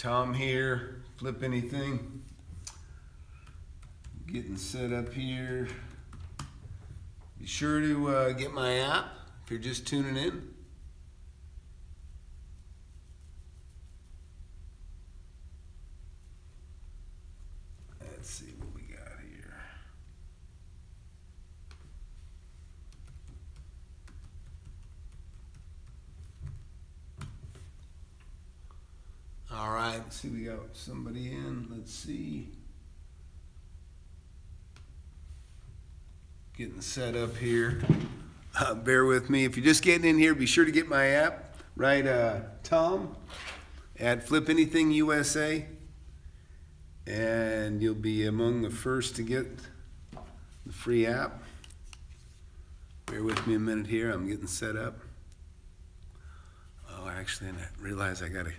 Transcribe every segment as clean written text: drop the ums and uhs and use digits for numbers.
Tom here, Flip Anything. Getting set up here. Be sure to get my app if you're just tuning in. Let's see what we got here. All right, let's see, we got somebody in. Let's see. Getting set up here. Bear with me. If you're just getting in here, be sure to get my app. Right, Tom at FlipAnythingUSA. And you'll be among the first to get the free app. Bear with me a minute here. I'm getting set up. Oh, actually, I realize I got to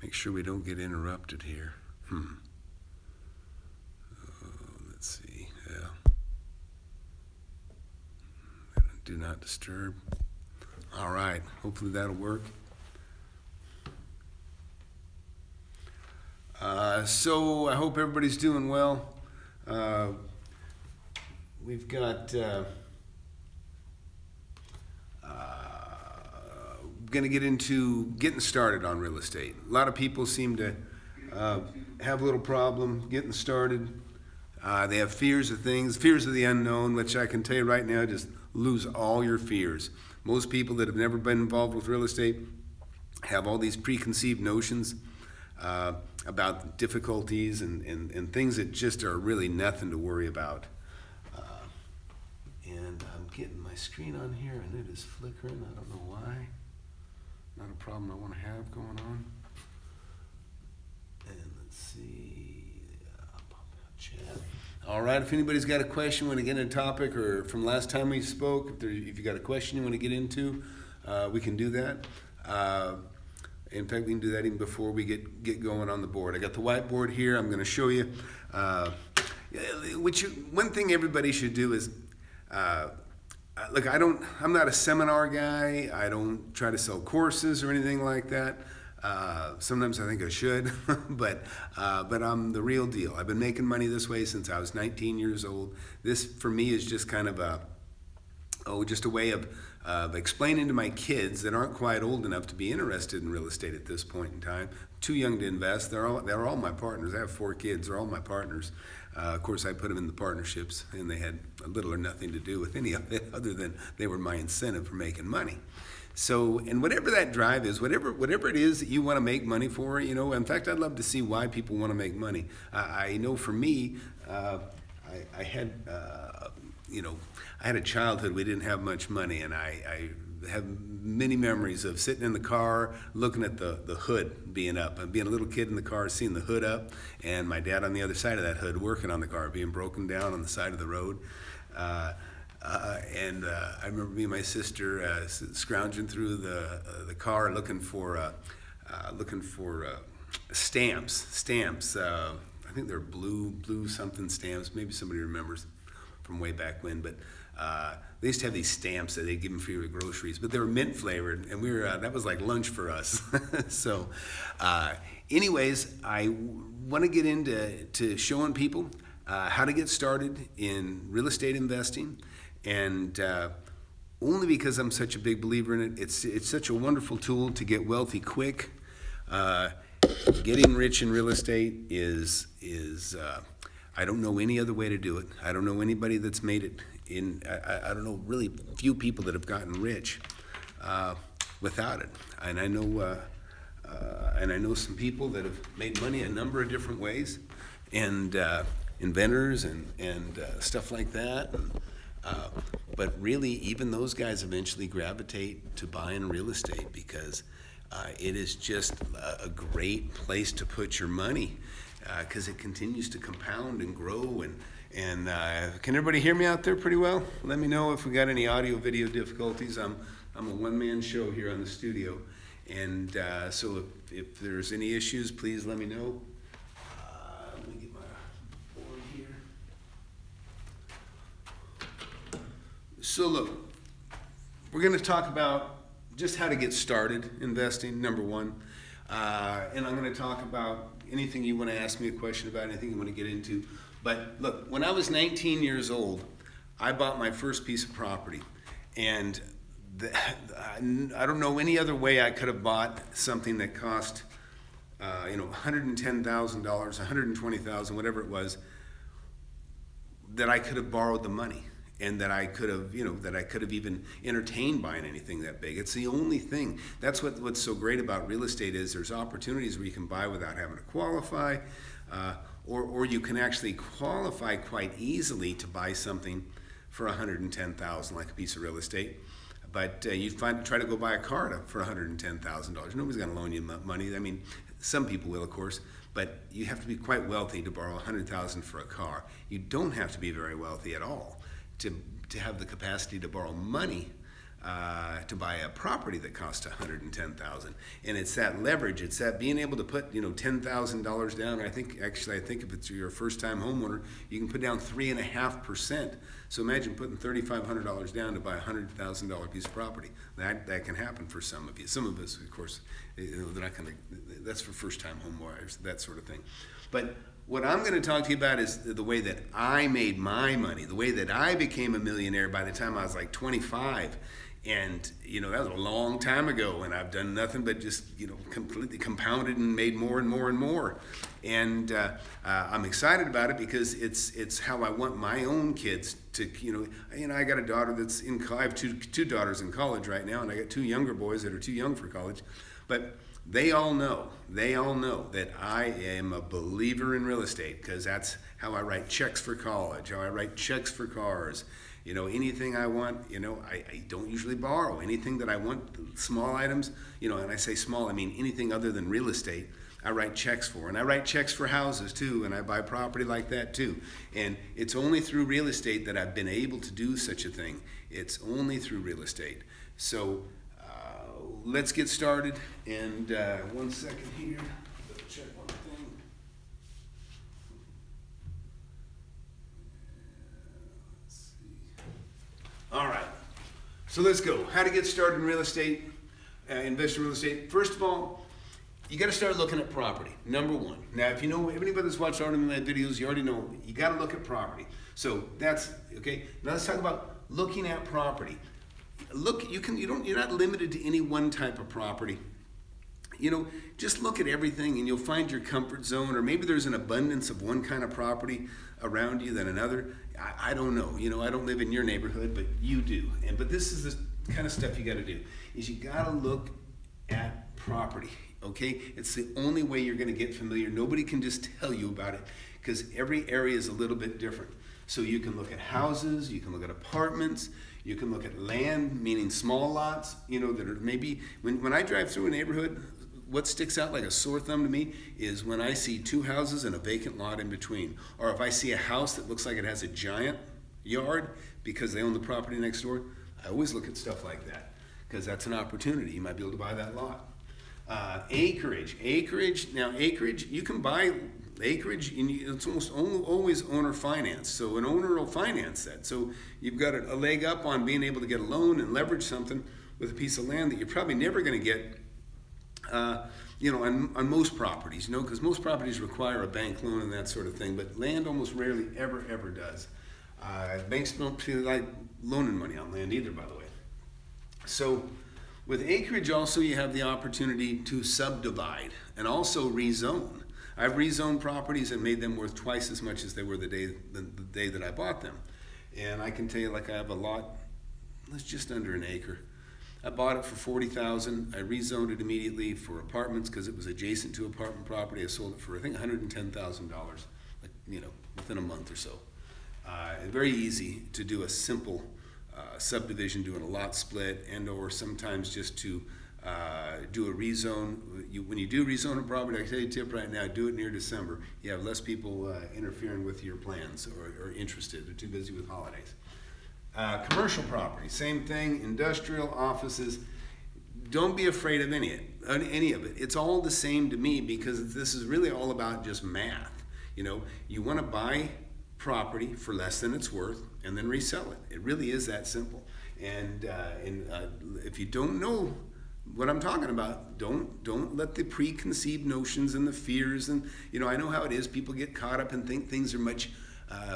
make sure we don't get interrupted here. Let's see. Yeah. Do not disturb. All right. Hopefully that'll work. So I hope everybody's doing well. We've got going to get into getting started on real estate. A lot of people seem to have a little problem getting started. They have fears of things, fears of the unknown, which I can tell you right now, just lose all your fears. Most people that have never been involved with real estate have all these preconceived notions about difficulties and things that just are really nothing to worry about. And I'm getting my screen on here and it is flickering. I don't know why. Not a problem I want to have going on. And let's see. Chat. All right, if anybody's got a question, want to get into a topic, or from last time we spoke, if you got a question you want to get into, we can do that. In fact, we can do that even before we get going on the board. I got the whiteboard here. I'm going to show you. One thing everybody should do is, look, I'm not a seminar guy. I don't try to sell courses or anything like that. Sometimes I think I should, but I'm the real deal. I've been making money this way since I was 19 years old. This, for me, is just kind of just a way of explaining to my kids that aren't quite old enough to be interested in real estate at this point in time, too young to invest. They're all my partners. I have 4 kids. They're all my partners. Of course, I put them in the partnerships, and they had little or nothing to do with any of it other than they were my incentive for making money. So, and whatever that drive is, whatever it is that you want to make money for, in fact, I'd love to see why people want to make money. I know for me, I had a childhood, we didn't have much money, and I have many memories of sitting in the car, looking at the hood being up, and being a little kid in the car, seeing the hood up, and my dad on the other side of that hood working on the car, being broken down on the side of the road. I remember me and my sister scrounging through the car looking for stamps. I think they're blue something stamps. Maybe somebody remembers from way back when. But they used to have these stamps that they'd give them for your groceries, but they were mint flavored, and that was like lunch for us. So, anyways, I want to get into showing people how to get started in real estate investing. And only because I'm such a big believer in it. It's such a wonderful tool to get wealthy quick. Getting rich in real estate is I don't know any other way to do it. I don't know anybody that's made it I don't know really few people that have gotten rich without it. And I know some people that have made money a number of different ways, and inventors and stuff like that. But really, even those guys eventually gravitate to buying real estate because it is just a great place to put your money because it continues to compound and grow. And can everybody hear me out there pretty well? Let me know if we got any audio video difficulties. I'm a one-man show here on the studio, and so if there's any issues, please let me know. Let me get my board here. So look, we're going to talk about just how to get started investing, number one. And I'm going to talk about anything you want to ask me a question about, anything you want to get into. But look, when I was 19 years old, I bought my first piece of property. And I don't know any other way I could have bought something that cost, $110,000, $120,000, whatever it was, that I could have borrowed the money. And that I could have, even entertained buying anything that big. It's the only thing. That's what's so great about real estate is there's opportunities where you can buy without having to qualify, or you can actually qualify quite easily to buy something for $110,000, like a piece of real estate. But you try to go buy a car for $110,000. Nobody's going to loan you money. I mean, some people will, of course. But you have to be quite wealthy to borrow $100,000 for a car. You don't have to be very wealthy at all to have the capacity to borrow money to buy a property that costs $110,000. And it's that leverage, it's that being able to put $10,000 down. I think if it's your first time homeowner, you can put down 3.5%. So imagine putting $3,500 down to buy a $100,000 piece of property. That can happen for some of you. Some of us, of course, they're not going to. That's for first time home buyers, that sort of thing. But what I'm going to talk to you about is the way that I made my money, the way that I became a millionaire by the time I was like 25. And, that was a long time ago, and I've done nothing but just, completely compounded and made more and more and more. And I'm excited about it because it's how I want my own kids to, I got a daughter that's I have two daughters in college right now, and I got two younger boys that are too young for college. But they all know that I am a believer in real estate because that's how I write checks for college, how I write checks for cars. Anything I want, I don't usually borrow. Anything that I want, small items, and I say small, I mean anything other than real estate, I write checks for. And I write checks for houses too, and I buy property like that too. And it's only through real estate that I've been able to do such a thing. It's only through real estate. So let's get started. And 1 second here, double check one thing. All right, so let's go. How to get started in real estate, invest in real estate. First of all, you got to start looking at property, number one. Now, if anybody that's watched our videos, you already know you got to look at property. So that's, okay. Now let's talk about looking at property. You're not limited to any one type of property. Just look at everything and you'll find your comfort zone, or maybe there's an abundance of one kind of property around you than another. I don't know. I don't live in your neighborhood, but you do. But this is the kind of stuff you got to do, is you got to look at property, okay? It's the only way you're going to get familiar. Nobody can just tell you about it because every area is a little bit different. So you can look at houses, you can look at apartments, you can look at land, meaning small lots, that are maybe, when I drive through a neighborhood, what sticks out like a sore thumb to me is when I see two houses and a vacant lot in between. Or if I see a house that looks like it has a giant yard because they own the property next door, I always look at stuff like that because that's an opportunity. You might be able to buy that lot. Acreage, you can buy acreage, and it's almost always owner finance. So an owner will finance that. So you've got a leg up on being able to get a loan and leverage something with a piece of land that you're probably never going to get on most properties, because most properties require a bank loan and that sort of thing, but land almost rarely ever does. Banks don't feel like loaning money on land either, by the way. So with acreage also you have the opportunity to subdivide and also rezone. I've rezoned properties and made them worth twice as much as they were the day that I bought them. And I can tell you, like, I have a lot, it's just under an acre. I bought it for $40,000. I rezoned it immediately for apartments because it was adjacent to apartment property. I sold it for, I think, $110,000, within a month or so. Very easy to do a simple subdivision, doing a lot split, or sometimes just to do a rezone. When you do rezone a property, I can tell you a tip right now, do it near December. You have less people interfering with your plans or interested. They're too busy with holidays. Commercial property, same thing. Industrial, offices. Don't be afraid of any of it. It's all the same to me because this is really all about just math. You want to buy property for less than it's worth and then resell it. It really is that simple. And if you don't know what I'm talking about. Don't let the preconceived notions and the fears, and I know how it is. People get caught up and think things are much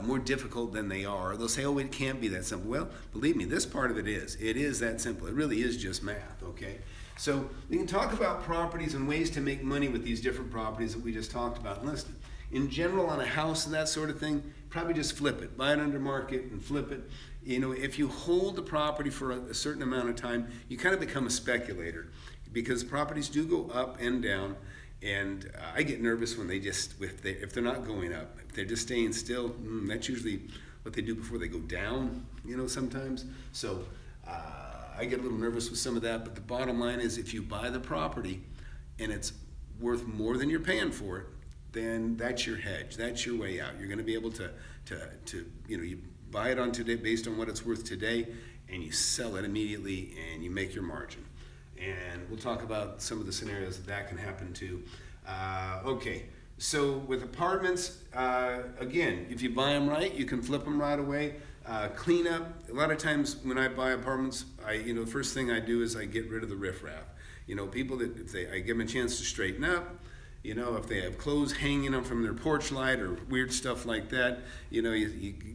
more difficult than they are. They'll say, "Oh, it can't be that simple." Well, believe me, this part of it is. It is that simple. It really is just math. Okay. So we can talk about properties and ways to make money with these different properties that we just talked about. And listen, in general, on a house and that sort of thing, probably just flip it, buy it under market and flip it. If you hold the property for a certain amount of time, you kind of become a speculator, because properties do go up and down. And I get nervous when if they're not going up, if they're just staying still. That's usually what they do before they go down, sometimes. So I get a little nervous with some of that. But the bottom line is, if you buy the property and it's worth more than you're paying for it, then that's your hedge. That's your way out. You're going to be able to you buy it on today based on what it's worth today, and you sell it immediately, and you make your margin. And we'll talk about some of the scenarios that can happen too. Okay, so with apartments, again, if you buy them right, you can flip them right away. Clean up. A lot of times when I buy apartments, the first thing I do is I get rid of the riffraff. People that I give them a chance to straighten up. If they have clothes hanging up from their porch light or weird stuff like that, you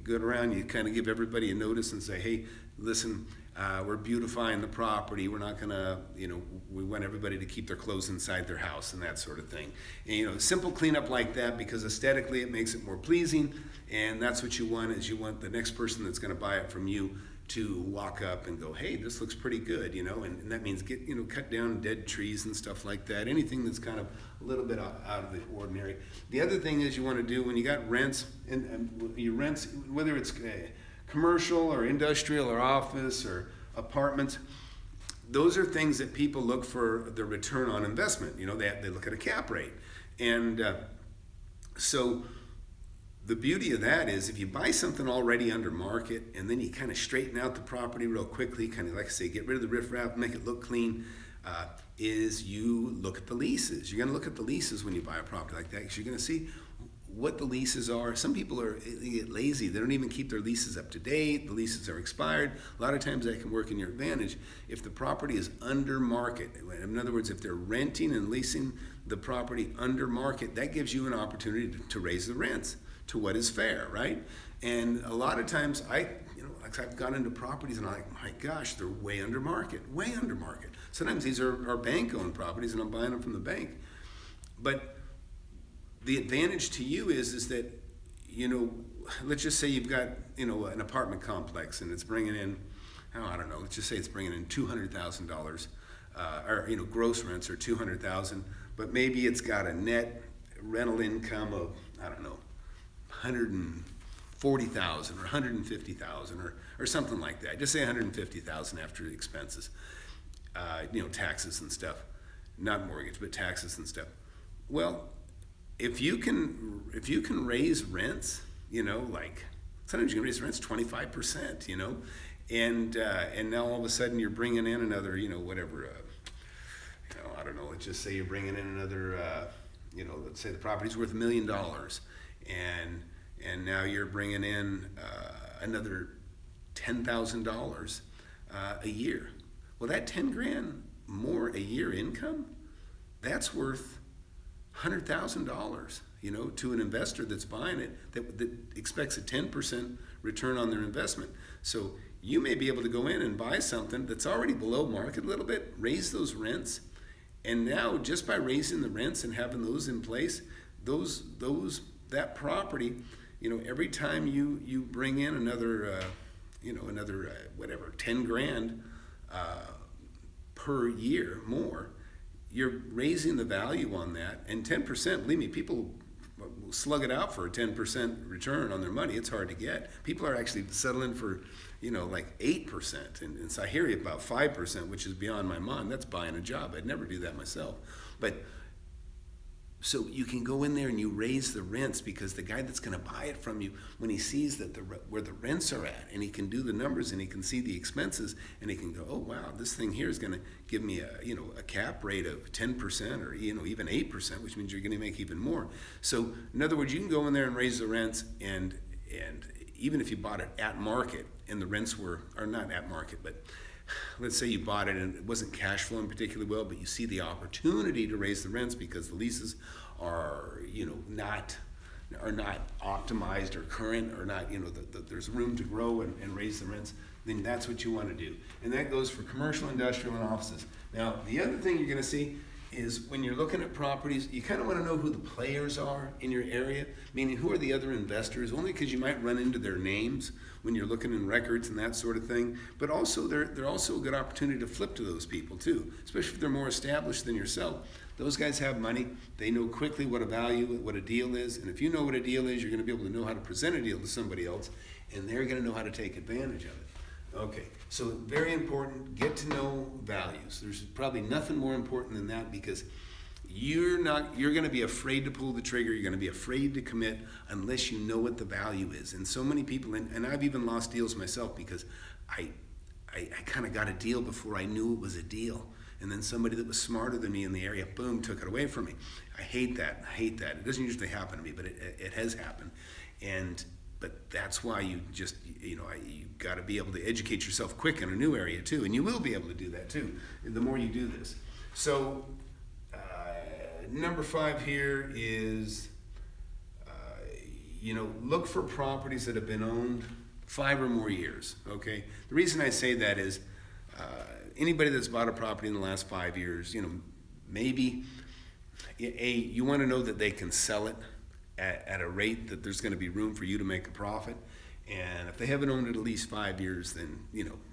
go around, you kind of give everybody a notice and say, "Hey, listen, we're beautifying the property. We're not gonna, we want everybody to keep their clothes inside their house," and that sort of thing. And simple cleanup like that, because aesthetically it makes it more pleasing, and that's what you want. Is you want the next person that's going to buy it from you to walk up and go, "Hey, this looks pretty good," and that means cut down dead trees and stuff like that. Anything that's kind of a little bit out of the ordinary. The other thing is you want to do when you got rents, and your rents, whether it's commercial or industrial or office or apartments, those are things that people look for the return on investment. They look at a cap rate, and so the beauty of that is, if you buy something already under market and then you kind of straighten out the property real quickly, kind of like I say, get rid of the riffraff, make it look clean, is you look at the leases. You're going to look at the leases when you buy a property like that, because you're going to see what the leases are. Some people they get lazy. They don't even keep their leases up to date. The leases are expired. A lot of times that can work in your advantage if the property is under market. In other words, if they're renting and leasing the property under market, that gives you an opportunity to raise the rents to what is fair, right? And a lot of times I've gone into properties and I'm like, my gosh, they're way under market. Sometimes these are bank-owned properties and I'm buying them from the bank. But the advantage to you is that, let's just say you've got, an apartment complex and it's bringing in, let's just say it's bringing in $200,000, or, gross rents are $200,000, but maybe it's got a net rental income of, $140,000 or $150,000 or something like that. Just say $150,000 after the expenses, taxes and stuff, not mortgage, but taxes and stuff. Well, if you can raise rents, like sometimes you can raise rents 25%, and now all of a sudden you're bringing in another, let's just say you're bringing in another, let's say the property's worth $1 million, and now you're bringing in another $10,000 a year. Well, that $10,000 more a year income, that's worth $100,000, to an investor that's buying it, that expects a 10% return on their investment. So you may be able to go in and buy something that's already below market a little bit, raise those rents, and now just by raising the rents and having those in place, that property, every time you bring in another, whatever, $10,000 per year more, you're raising the value on that. And 10%, believe me, people will slug it out for a 10% return on their money. It's hard to get. People are actually settling for, like 8%. And so I hear you about 5%, which is beyond my mind. That's buying a job. I'd never do that myself. But so you can go in there and you raise the rents, because the guy that's going to buy it from you, when he sees that where the rents are at, and he can do the numbers and he can see the expenses, and he can go, "Oh wow, this thing here is going to give me a cap rate of 10% or even 8%, which means you're going to make even more." So in other words, you can go in there and raise the rents, and even if you bought it at market and the rents are not at market, but let's say you bought it and it wasn't cash flowing particularly well, but you see the opportunity to raise the rents because the leases are, not optimized or current, or not, there's room to grow and raise the rents, then that's what you want to do. And that goes for commercial, industrial, and offices. Now, the other thing you're going to see is when you're looking at properties, you kind of want to know who the players are in your area, meaning who are the other investors, only because you might run into their names when you're looking in records and that sort of thing. But also, they're also a good opportunity to flip to those people too, especially if they're more established than yourself. Those guys have money. They know quickly what a deal is. And if you know what a deal is, you're going to be able to know how to present a deal to somebody else, and they're going to know how to take advantage of it. Okay, so very important, get to know values. There's probably nothing more important than that, because you're going to be afraid to pull the trigger. You're going to be afraid to commit unless you know what the value is. And so many people, and I've even lost deals myself because I kind of got a deal before I knew it was a deal. And then somebody that was smarter than me in the area, boom, took it away from me. I hate that. It doesn't usually happen to me, but it has happened. But that's why you just, you got to be able to educate yourself quick in a new area too. And you will be able to do that too, the more you do this. So number 5 here is, look for properties that have been owned 5 or more years, okay? The reason I say that is, anybody that's bought a property in the last 5 years, maybe you want to know that they can sell it at a rate that there's going to be room for you to make a profit. And if they haven't owned it at least 5 years, then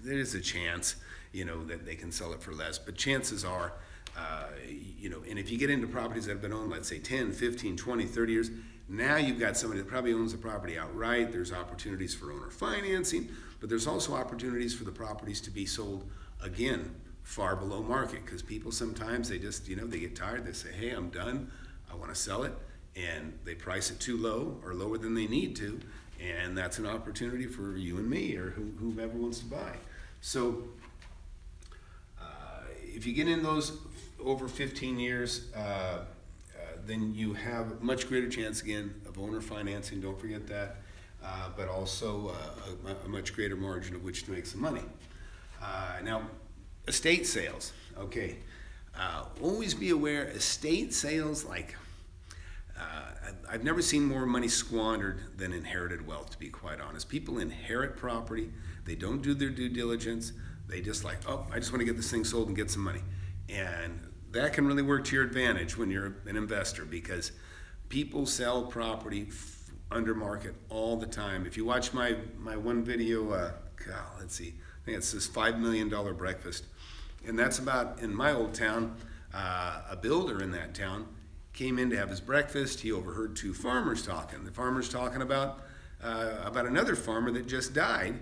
there is a chance that they can sell it for less. But chances are, and if you get into properties that have been owned, let's say 10, 15, 20, 30 years, now you've got somebody that probably owns the property outright. There's opportunities for owner financing, but there's also opportunities for the properties to be sold again far below market, because people sometimes they just they get tired. They say, hey, I'm done, I want to sell it, and they price it too low or lower than they need to, and that's an opportunity for you and me or whoever wants to buy. So if you get in those over 15 years, then you have a much greater chance again of owner financing, don't forget that, but also a much greater margin of which to make some money. Now, estate sales, okay. Always be aware, estate sales, I've never seen more money squandered than inherited wealth, to be quite honest. People inherit property, they don't do their due diligence, they just I just want to get this thing sold and get some money. And that can really work to your advantage when you're an investor, because people sell property under market all the time. If you watch my one video, let's see, I think it's this $5 million breakfast. And that's about, in my old town, a builder in that town came in to have his breakfast. He overheard 2 farmers talking. The farmers talking about another farmer that just died,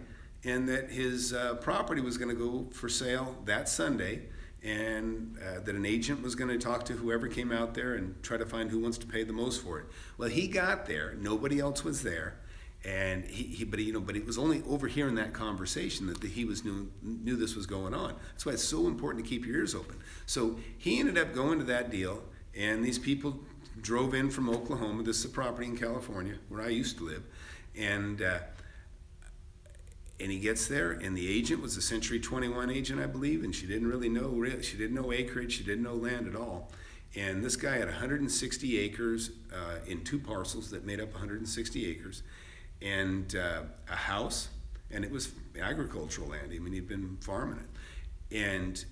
and that his property was going to go for sale that Sunday, and that an agent was going to talk to whoever came out there and try to find who wants to pay the most for it. Well, he got there, nobody else was there, and but it was only overhearing that conversation that he knew this was going on. That's why it's so important to keep your ears open. So he ended up going to that deal, and these people drove in from Oklahoma. This is a property in California where I used to live, and he gets there, and the agent was a Century 21 agent, I believe, and she didn't know acreage, she didn't know land at all. And this guy had 160 acres in 2 parcels that made up 160 acres, and a house, and it was agricultural land. I mean, he'd been farming it. And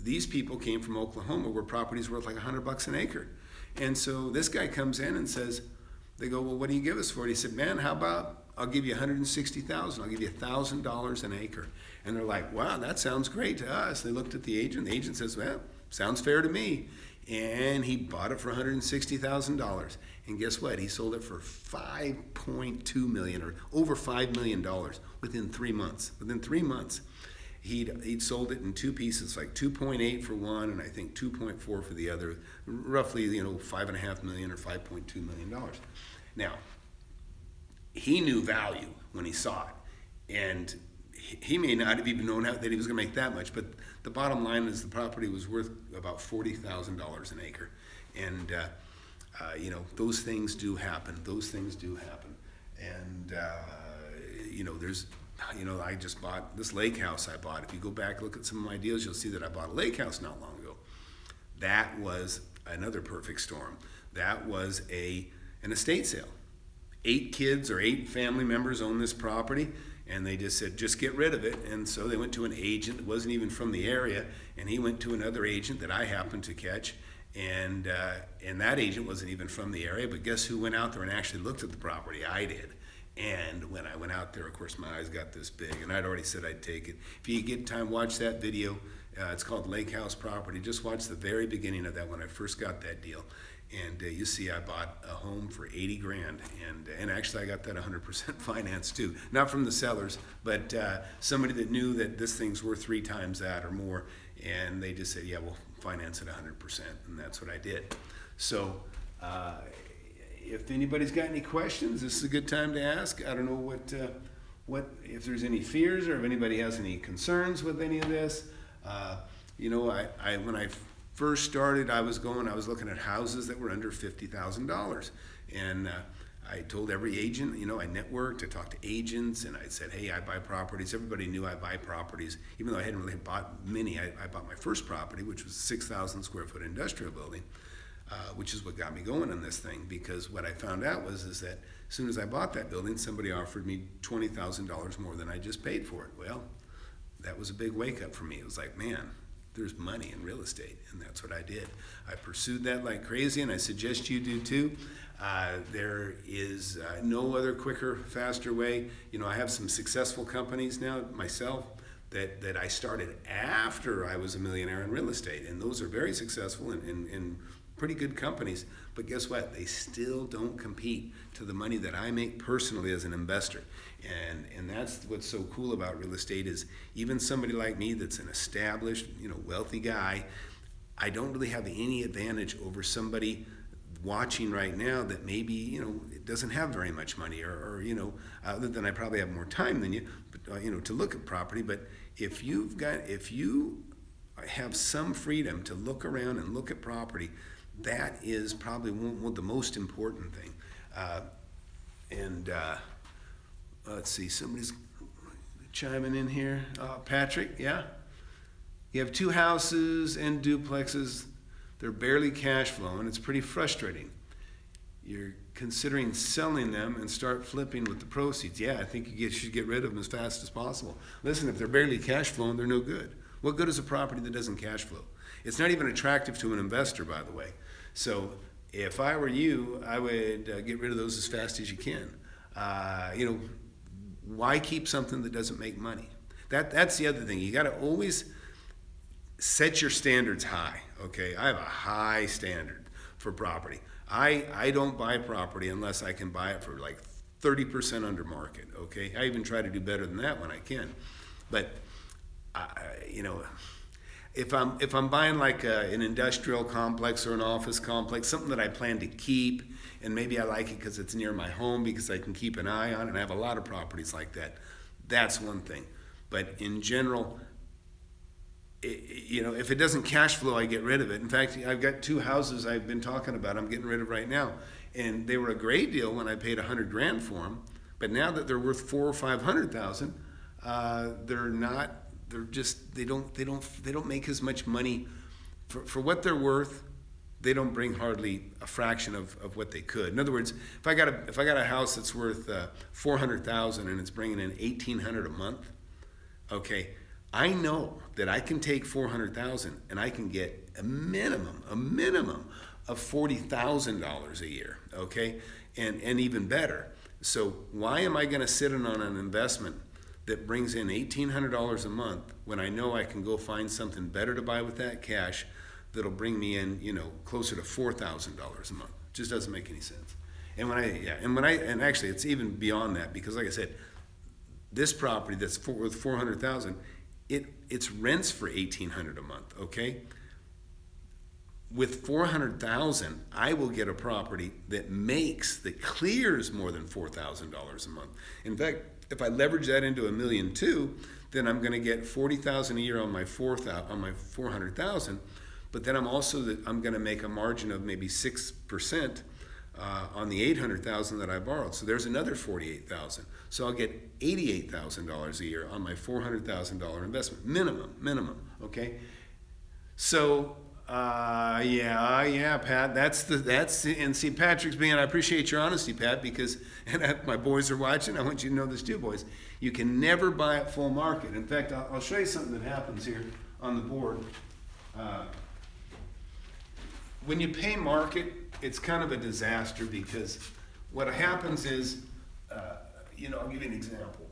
these people came from Oklahoma, where property's worth like $100 an acre. And so this guy comes in and says, they go, well, what do you give us for it? He said, man, how about I'll give you $160,000. I'll give you $1,000 an acre. And they're like, wow, that sounds great to us. They looked at the agent. The agent says, well, sounds fair to me. And he bought it for $160,000. And guess what? He sold it for $5.2 million, or over $5 million within 3 months. Within 3 months, he'd sold it in 2 pieces, like 2.8 for one, and I think 2.4 for the other, roughly, $5.5 million or $5.2 million. Now, he knew value when he saw it, and he may not have even known that he was going to make that much, but the bottom line is the property was worth about $40,000 an acre. And those things do happen. And I just bought this lake house I bought. If you go back, look at some of my deals, you'll see that I bought a lake house not long ago. That was another perfect storm. That was an estate sale. 8 kids or 8 family members own this property, and they just said, just get rid of it. And so they went to an agent that wasn't even from the area, and he went to another agent that I happened to catch, and that agent wasn't even from the area, but guess who went out there and actually looked at the property? I did. And when I went out there, of course, my eyes got this big, and I'd already said I'd take it. If you get time, watch that video. It's called Lake House Property. Just watch the very beginning of that when I first got that deal. And you see I bought a home for 80 grand, and actually I got that 100% financed too. Not from the sellers, but somebody that knew that this thing's worth 3 times that or more, and they just said, yeah, we'll finance it 100%, and that's what I did. So if anybody's got any questions, this is a good time to ask. I don't know what if there's any fears or if anybody has any concerns with any of this. When I first started, I was looking at houses that were under $50,000, and I told every agent, I networked, I talked to agents, and I said, hey, I buy properties. Everybody knew I buy properties, even though I hadn't really bought many. I bought my first property, which was a 6,000 square foot industrial building, which is what got me going on this thing, because what I found out is that as soon as I bought that building, somebody offered me $20,000 more than I just paid for it. Well, that was a big wake up for me. It was like, man, there's money in real estate, and that's what I did. I pursued that like crazy, and I suggest you do too. There is no other quicker, faster way. I have some successful companies now myself that I started after I was a millionaire in real estate, and those are very successful and pretty good companies. But guess what? They still don't compete to the money that I make personally as an investor. And that's what's so cool about real estate is even somebody like me that's an established, wealthy guy, I don't really have any advantage over somebody watching right now that maybe, doesn't have very much money or other than I probably have more time than you, but, to look at property. But if you have some freedom to look around and look at property, that is probably one of the most important thing. Let's see, somebody's chiming in here. Patrick, yeah? You have 2 houses and duplexes. They're barely cash flowing. It's pretty frustrating. You're considering selling them and start flipping with the proceeds. Yeah, I think you should get rid of them as fast as possible. Listen, if they're barely cash flowing, they're no good. What good is a property that doesn't cash flow? It's not even attractive to an investor, by the way. So if I were you, I would get rid of those as fast as you can. Why keep something that doesn't make money? That's the other thing. You got to always set your standards high, okay? I have a high standard for property. I don't buy property unless I can buy it for like 30% under market, okay? I even try to do better than that when I can. But, if I'm buying like an industrial complex or an office complex, something that I plan to keep, and maybe I like it because it's near my home because I can keep an eye on it, and I have a lot of properties like that, that's one thing. But in general, if it doesn't cash flow, I get rid of it. In fact, I've got 2 houses I've been talking about I'm getting rid of right now, and they were a great deal when I paid $100 grand for them, but now that they're worth $400,000 or $500,000, they're not. They're just they don't make as much money for what they're worth. They don't bring hardly a fraction of what they could. In other words, if I got a house that's worth $400,000 and it's bringing in $1,800 a month, okay, I know that I can take $400,000 and I can get a minimum of $40,000 a year, okay, and even better. So why am I going to sit in on an investment that brings in $1,800 a month when I know I can go find something better to buy with that cash that'll bring me in, closer to $4,000 a month? Just doesn't make any sense. And actually it's even beyond that, because like I said, this property that's worth $400,000, it's rents for $1,800 a month, okay? With $400,000, I will get a property that clears more than $4,000 a month. In fact, if I leverage that into $1.2 million, then I'm going to get $40,000 a year on my $400,000. But then I'm going to make a margin of maybe 6% on the $800,000 that I borrowed. So there's another $48,000. So I'll get $88,000 a year on my $400,000 investment minimum. Okay. So yeah, Pat. And see, Patrick's being. I appreciate your honesty, Pat, because my boys are watching. I want you to know this too, boys. You can never buy at full market. In fact, I'll show you something that happens here on the board. When you pay market, it's kind of a disaster because what happens is, I'll give you an example.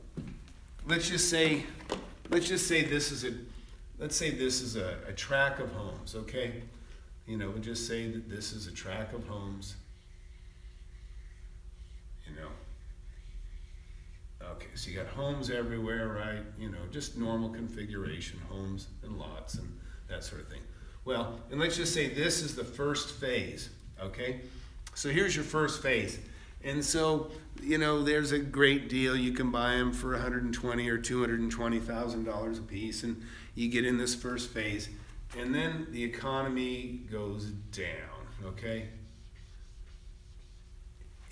Let's say this is a tract of homes, okay? We'll just say that this is a tract of homes. Okay, so you got homes everywhere, right? Just normal configuration, homes and lots and that sort of thing. Well, and let's just say this is the first phase, okay? So here's your first phase. And so, there's a great deal. You can buy them for $120,000 or $220,000 a piece, and you get in this first phase. And then the economy goes down, okay?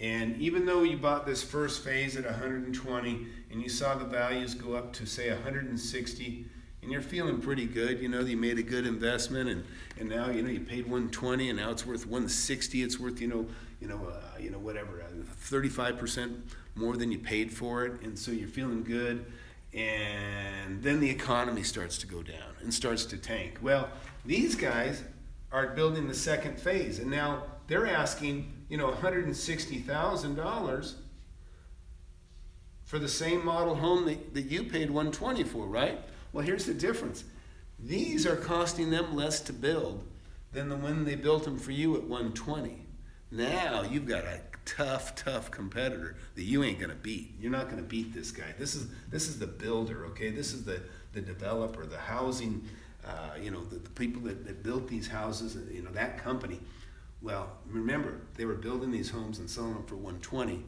And even though you bought this first phase at 120 and you saw the values go up to say 160, and you're feeling pretty good, you made a good investment, and now you paid 120 and now it's worth 160. It's worth whatever 35% more than you paid for it, and so you're feeling good. And then the economy starts to go down and starts to tank. Well, these guys are building the second phase, and now they're asking $160,000 for the same model home that you paid $120 for, right? Well, here's the difference. These are costing them less to build than the one they built them for you at $120. Now you've got a tough competitor that you ain't gonna beat. You're not gonna beat this guy. This is the builder, okay? This is the developer, the housing, the people that built these houses, that company. Well, remember, they were building these homes and selling them for $120.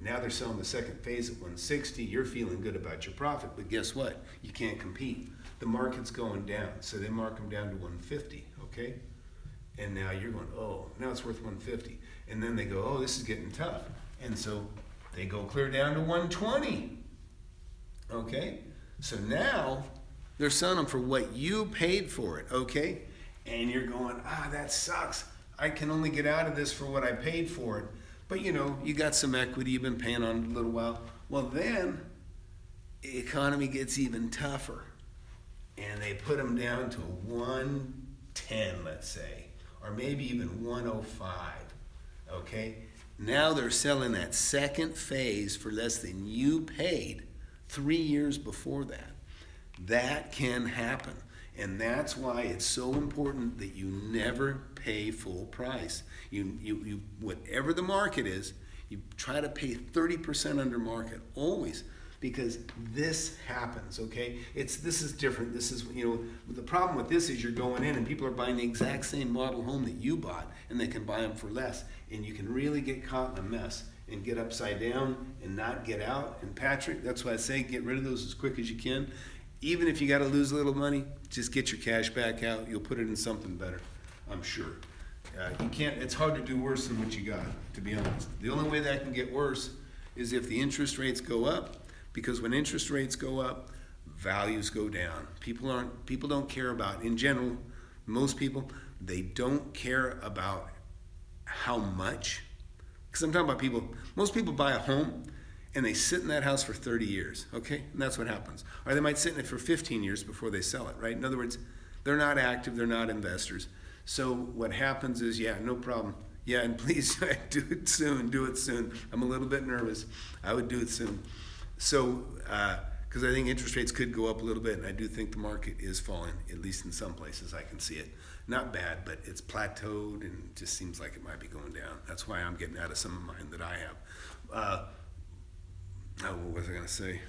Now they're selling the second phase at $160. You're feeling good about your profit, but guess what? You can't compete. The market's going down, so they mark them down to $150, okay? And now you're going, oh, now it's worth $150. And then they go, oh, this is getting tough. And so they go clear down to $120, okay? So now they're selling them for what you paid for it, okay? And you're going, that sucks. I can only get out of this for what I paid for it. But you got some equity, you've been paying on it a little while. Well, then the economy gets even tougher. And they put them down to 110, let's say, or maybe even 105, okay? Now they're selling that second phase for less than you paid 3 years before that. That can happen. And that's why it's so important that you never pay full price. You whatever the market is, you try to pay 30% under market always, because this happens, okay? This is different. This is, the problem with this is you're going in and people are buying the exact same model home that you bought, and they can buy them for less, and you can really get caught in a mess and get upside down and not get out. And Patrick, that's why I say get rid of those as quick as you can. Even if you got to lose a little money, just get your cash back out. You'll put it in something better, I'm sure. You can't. It's hard to do worse than what you got, to be honest. The only way that can get worse is if the interest rates go up, because when interest rates go up, values go down. People don't care about, in general, most people, they don't care about how much. Because I'm talking about people. Most people buy a home and they sit in that house for 30 years, okay? And that's what happens. Or they might sit in it for 15 years before they sell it, right? In other words, they're not active, they're not investors. So what happens is, yeah, no problem. Yeah, and please do it soon. I'm a little bit nervous. I would do it soon. So, because I think interest rates could go up a little bit, and I do think the market is falling, at least in some places I can see it. Not bad, but it's plateaued and it just seems like it might be going down. That's why I'm getting out of some of mine that I have. What was I going to say?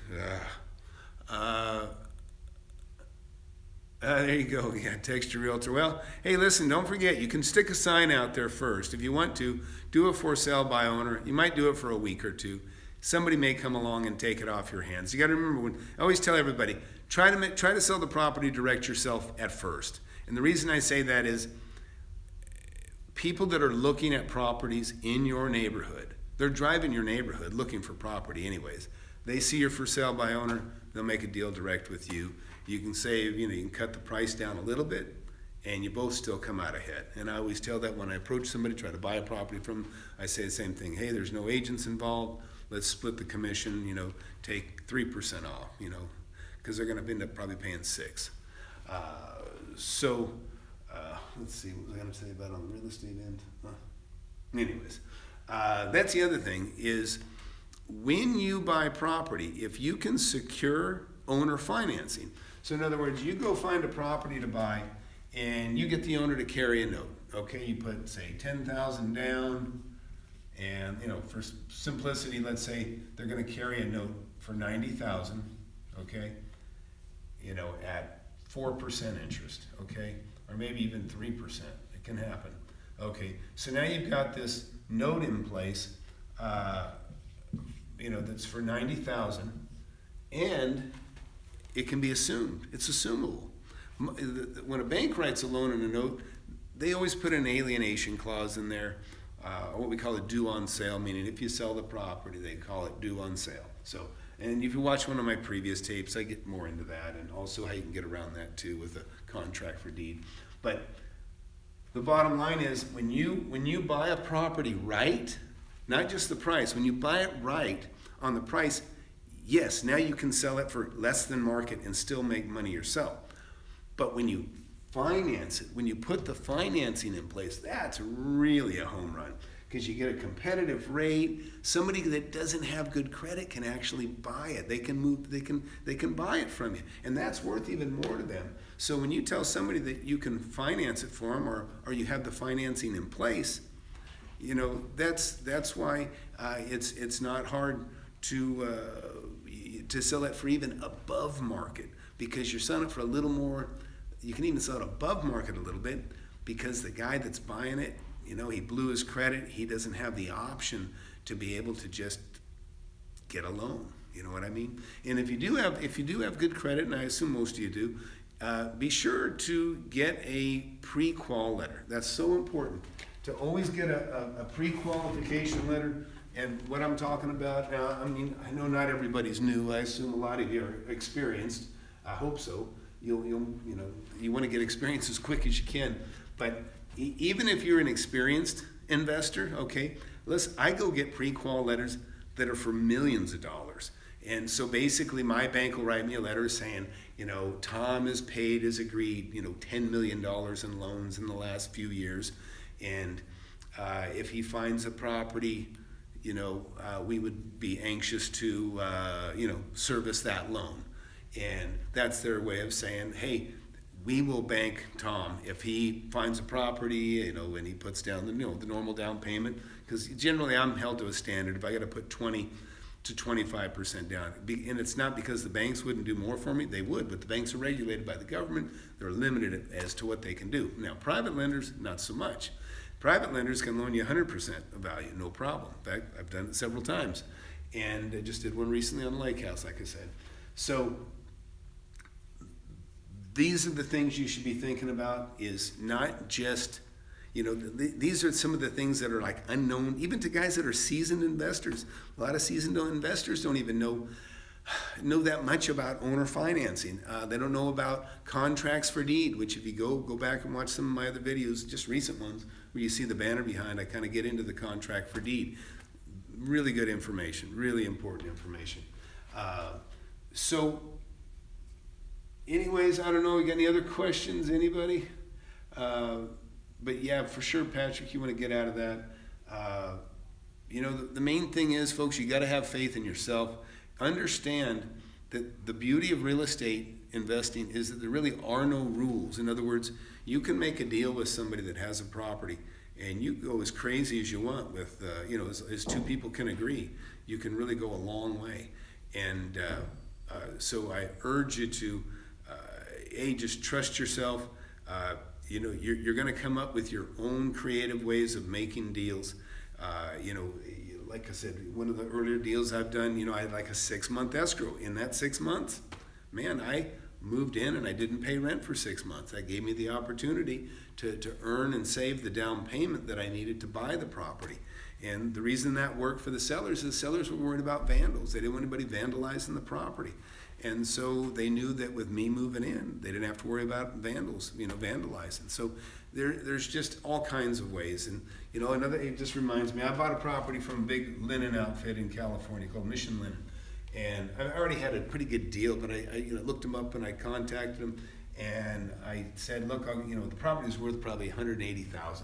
There you go. Yeah, text your realtor. Well, hey, listen, don't forget, you can stick a sign out there first. If you want to, do a for sale by owner. You might do it for a week or two. Somebody may come along and take it off your hands. You got to remember, I always tell everybody, try to sell the property direct yourself at first. And the reason I say that is people that are looking at properties in your neighborhood, they're driving your neighborhood looking for property anyways. They see you're for sale by owner, they'll make a deal direct with you. You can save, you can cut the price down a little bit, and you both still come out ahead. And I always tell that when I approach somebody, try to buy a property from them, I say the same thing. Hey, there's no agents involved. Let's split the commission, take 3% off, because they're going to end up probably paying 6%. Let's see, what was I going to say about on the real estate end? Anyways, that's the other thing is when you buy property, if you can secure owner financing. So in other words, you go find a property to buy and you get the owner to carry a note. Okay, you put say $10,000 down, and for simplicity, let's say they're going to carry a note for $90,000. Okay, at 4% interest. Okay, or maybe even 3%. It can happen. Okay, so now you've got this note in place, that's for $90,000, and it can be assumed. It's assumable. When a bank writes a loan and a note, they always put an alienation clause in there, or what we call a due on sale, meaning if you sell the property, they call it due on sale. So, and if you watch one of my previous tapes, I get more into that, and also how you can get around that too with a contract for deed. But the bottom line is when you buy a property right, not just the price, when you buy it right on the price, yes, now you can sell it for less than market and still make money yourself. But when you finance it, when you put the financing in place, that's really a home run, because you get a competitive rate. Somebody that doesn't have good credit can actually buy it. They can buy it from you, and that's worth even more to them. So when you tell somebody that you can finance it for them, or you have the financing in place, that's why it's not hard to sell it for even above market, because you're selling it for a little more. You can even sell it above market a little bit, because the guy that's buying it, he blew his credit. He doesn't have the option to be able to just get a loan. You know what I mean? And if you do have good credit, and I assume most of you do, be sure to get a pre-qual letter. That's so important, to always get a pre-qualification letter. And what I'm talking about, I know not everybody's new. I assume a lot of you are experienced. I hope so. You want to get experience as quick as you can. But even if you're an experienced investor, okay, I go get pre-qual letters that are for millions of dollars. And so basically my bank will write me a letter saying, Tom has paid as agreed, $10 million in loans in the last few years. And if he finds a property, we would be anxious to, service that loan. And that's their way of saying, hey, we will bank Tom if he finds a property, and he puts down the normal down payment. Because generally I'm held to a standard. If I got to put 20 to 25% down, and it's not because the banks wouldn't do more for me, they would, but the banks are regulated by the government. They're limited as to what they can do. Now, private lenders, not so much. Private lenders can loan you 100% of value, no problem. In fact, I've done it several times. And I just did one recently on the lake house, like I said. So these are the things you should be thinking about, is not just, these are some of the things that are like unknown, even to guys that are seasoned investors. A lot of seasoned investors don't even know that much about owner financing. They don't know about contracts for deed, which if you go back and watch some of my other videos, just recent ones, where you see the banner behind, I kind of get into the contract for deed. Really good information, really important information. Anyways, I don't know, we got any other questions, anybody? But yeah, for sure, Patrick, you want to get out of that. The main thing is, folks, you got to have faith in yourself. Understand that the beauty of real estate investing is that there really are no rules. In other words, you can make a deal with somebody that has a property, and you go as crazy as you want with, as two people can agree. You can really go a long way. And so I urge you to, just trust yourself. You're going to come up with your own creative ways of making deals. Like I said, one of the earlier deals I've done, I had like a 6-month escrow. In that 6 months, man, moved in and I didn't pay rent for 6 months. That gave me the opportunity to earn and save the down payment that I needed to buy the property. And the reason that worked for the sellers is sellers were worried about vandals. They didn't want anybody vandalizing the property. And so they knew that with me moving in, they didn't have to worry about vandals, vandalizing. So there's just all kinds of ways. And, it just reminds me, I bought a property from a big linen outfit in California called Mission Linen. And I already had a pretty good deal, but I looked them up and I contacted them and I said, look, the property is worth probably $180,000.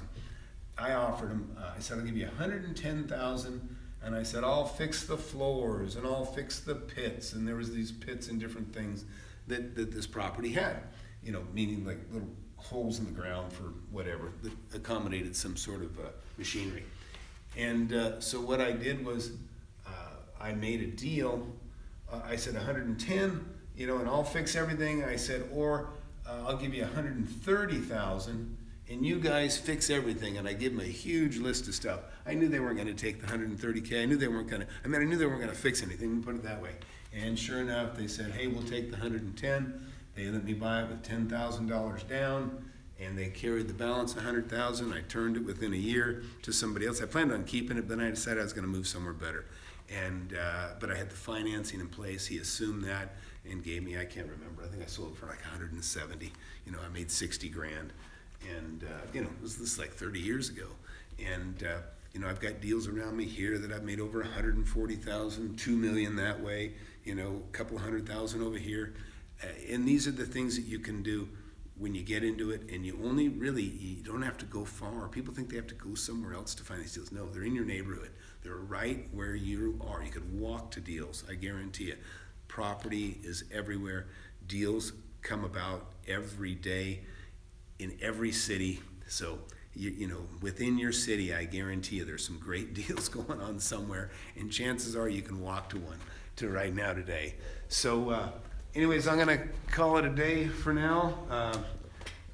I offered them, I said, I'll give you $110,000. And I said, I'll fix the floors and I'll fix the pits. And there was these pits and different things that this property had, meaning like little holes in the ground for whatever that accommodated some sort of machinery. And so what I did was I made a deal. I said 110, and I'll fix everything. I said, or I'll give you 130,000. And you guys fix everything, and I give them a huge list of stuff. I knew they weren't going to take the 130K. I knew they weren't going to fix anything, put it that way. And sure enough, they said, hey, we'll take the 110. They let me buy it with $10,000 down, and they carried the balance, $100,000. I turned it within a year to somebody else. I planned on keeping it, but then I decided I was going to move somewhere better. And but I had the financing in place. He assumed that and gave me, I can't remember, I think I sold it for like 170. I made 60 grand. And, this is like 30 years ago. And, I've got deals around me here that I've made over 140,000, 2 million that way, a couple $100,000 over here. And these are the things that you can do when you get into it, and you don't have to go far. People think they have to go somewhere else to find these deals. No, they're in your neighborhood. They're right where you are. You could walk to deals, I guarantee you. Property is everywhere. Deals come about every day in every city. So, within your city, I guarantee you there's some great deals going on somewhere, and chances are you can walk to one right now today. So, anyways, I'm going to call it a day for now.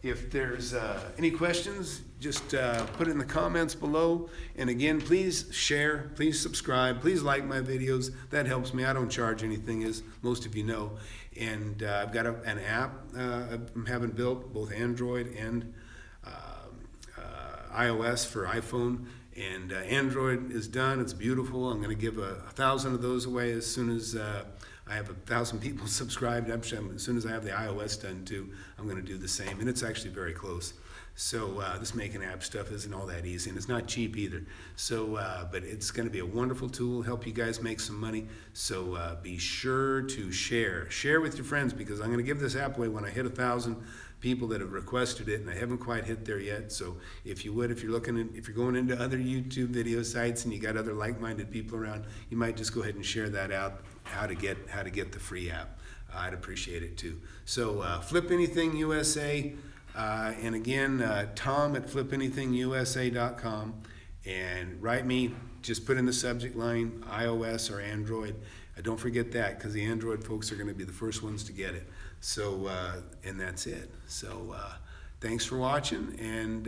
If there's any questions, just put it in the comments below. And again, please share, please subscribe, please like my videos. That helps me. I don't charge anything, as most of you know. And I've got an app I'm having built, both Android and iOS for iPhone. And Android is done. It's beautiful. I'm going to give 1,000 of those away as soon as I have 1,000 people subscribed. As soon as I have the iOS done too, I'm going to do the same. And it's actually very close. So this making app stuff isn't all that easy, and it's not cheap either. So, but it's going to be a wonderful tool, help you guys make some money. So be sure to share with your friends, because I'm going to give this app away when I hit 1,000 people that have requested it, and I haven't quite hit there yet. So if you're going into other YouTube video sites and you got other like-minded people around, you might just go ahead and share that out, how to get the free app. I'd appreciate it too. So FlipAnythingUSA. And again, Tom at FlipAnythingUSA.com, and write me, just put in the subject line, iOS or Android. Don't forget that, because the Android folks are going to be the first ones to get it. So, and that's it. So, thanks for watching, and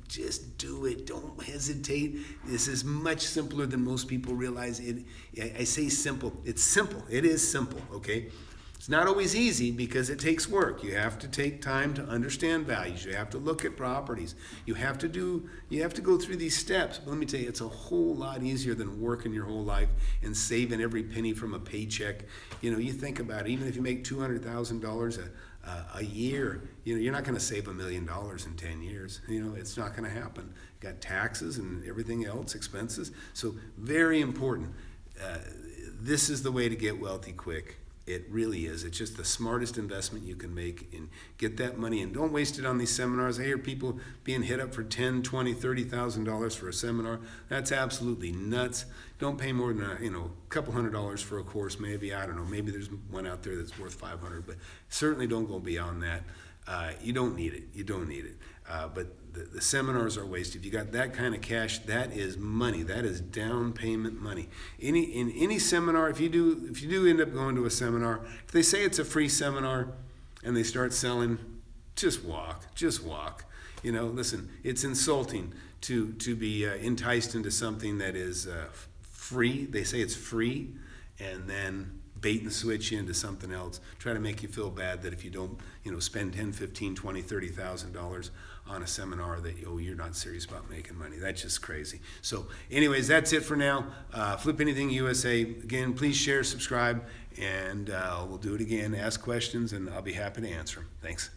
just do it. Don't hesitate. This is much simpler than most people realize. I say simple. It's simple. It is simple, okay? It's not always easy, because it takes work. You have to take time to understand values. You have to look at properties. You have to go through these steps. But let me tell you, it's a whole lot easier than working your whole life and saving every penny from a paycheck. You think about it, even if you make $200,000 a year, you're not going to save $1 million in 10 years. It's not going to happen. You got taxes and everything else, expenses. So very important. This is the way to get wealthy quick. It really is. It's just the smartest investment you can make, and get that money, and don't waste it on these seminars. I hear people being hit up for $10,000, $20,000, $30,000 for a seminar. That's absolutely nuts. Don't pay more than a couple $100 for a course. Maybe, I don't know, maybe there's one out there that's worth $500, but certainly don't go beyond that. You don't need it. You don't need it. But the seminars are wasted. If you got that kind of cash, that is money. That is down payment money. In any seminar, if you do end up going to a seminar, if they say it's a free seminar and they start selling, just walk. Listen, it's insulting to be enticed into something that is free. They say it's free, and then bait and switch you into something else, try to make you feel bad that if you don't, spend 10, 15, 20, $30,000 on a seminar that, you're not serious about making money. That's just crazy. So anyways, that's it for now. Flip Anything USA. Again, please share, subscribe, and we'll do it again. Ask questions, and I'll be happy to answer them. Thanks.